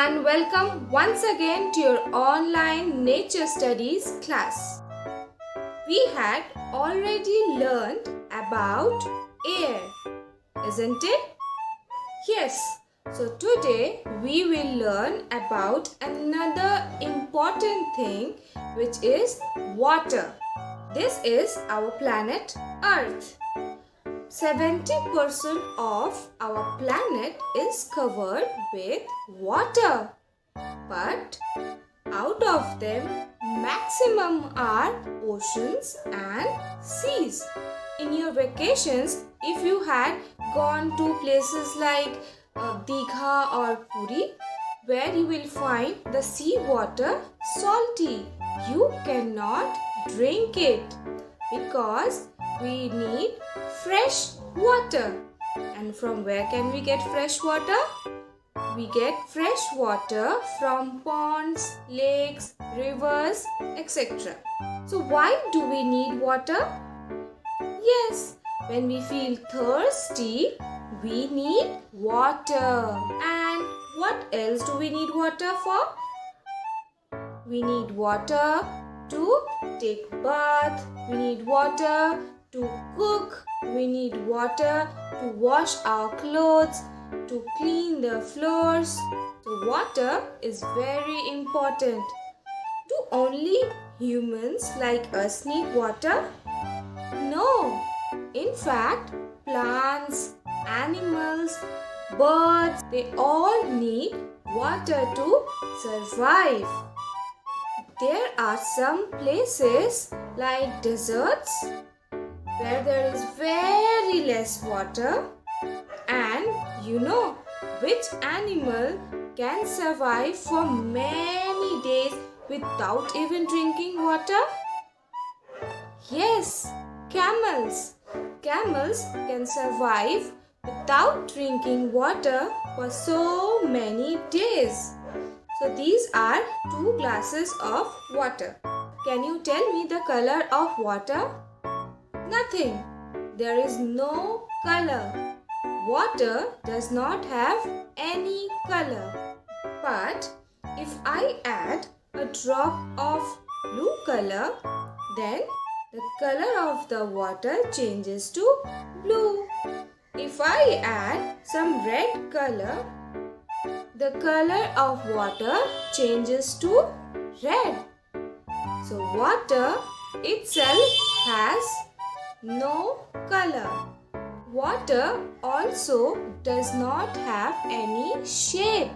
and welcome once again to your online nature studies class. We had already learned about air, isn't it? Yes, so today we will learn about another important thing, which is water. This is our planet Earth. 70% of our planet is covered with water, but out of them, maximum are oceans and seas. In your vacations, if you had gone to places like Digha or Puri, where you will find the sea water salty, you cannot drink it because we need fresh water. And from where can we get fresh water? We get fresh water from ponds, lakes, rivers, etc. So why do we need water? Yes, when we feel thirsty, we need water. And what else do we need water for? We need water to take bath, we need water to cook, we need water to wash our clothes, to clean the floors. So water is very important. Do only humans like us need water? No. In fact, plants, animals, birds, they all need water to survive. There are some places like deserts where there is very less water, and you know which animal can survive for many days without even drinking water? Yes, camels. Camels can survive without drinking water for so many days. So these are 2 glasses of water. Can you tell me the color of water? Nothing. There is no color. Water does not have any color. But if I add a drop of blue color, then the color of the water changes to blue. If I add some red color, the color of water changes to red. So water itself has no color. Water also does not have any shape.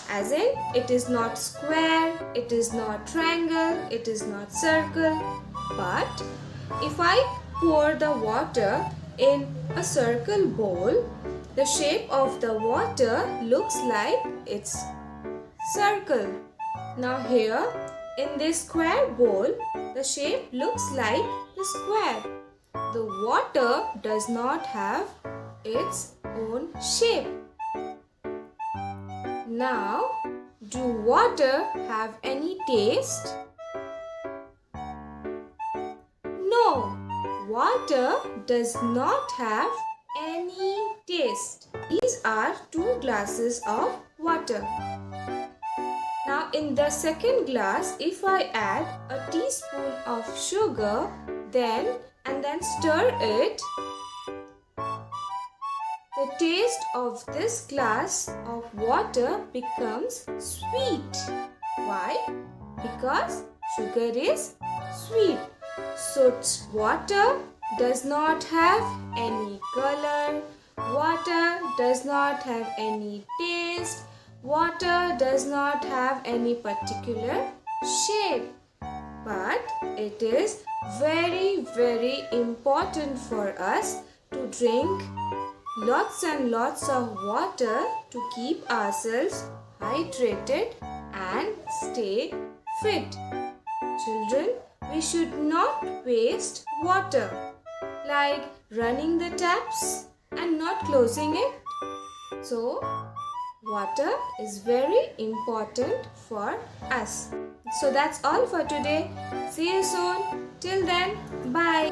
As in, it is not square, it is not triangle, it is not circle. But if I pour the water in a circle bowl, the shape of the water looks like it's circle. Now here in this square bowl, the shape looks like the square. The water does not have its own shape. Now, do water have any taste? No, water does not have any taste. These are 2 glasses of water. Now in the second glass, if I add a teaspoon of sugar, then stir it, the taste of this glass of water becomes sweet. Why? Because sugar is sweet. So water does not have any color, water does not have any taste, water does not have any particular shape. But it is very, very important for us to drink lots and lots of water to keep ourselves hydrated and stay fit. Children, we should not waste water, like running the taps and not closing it. So, water is very important for us. So that's all for today. See you soon. Till then, bye.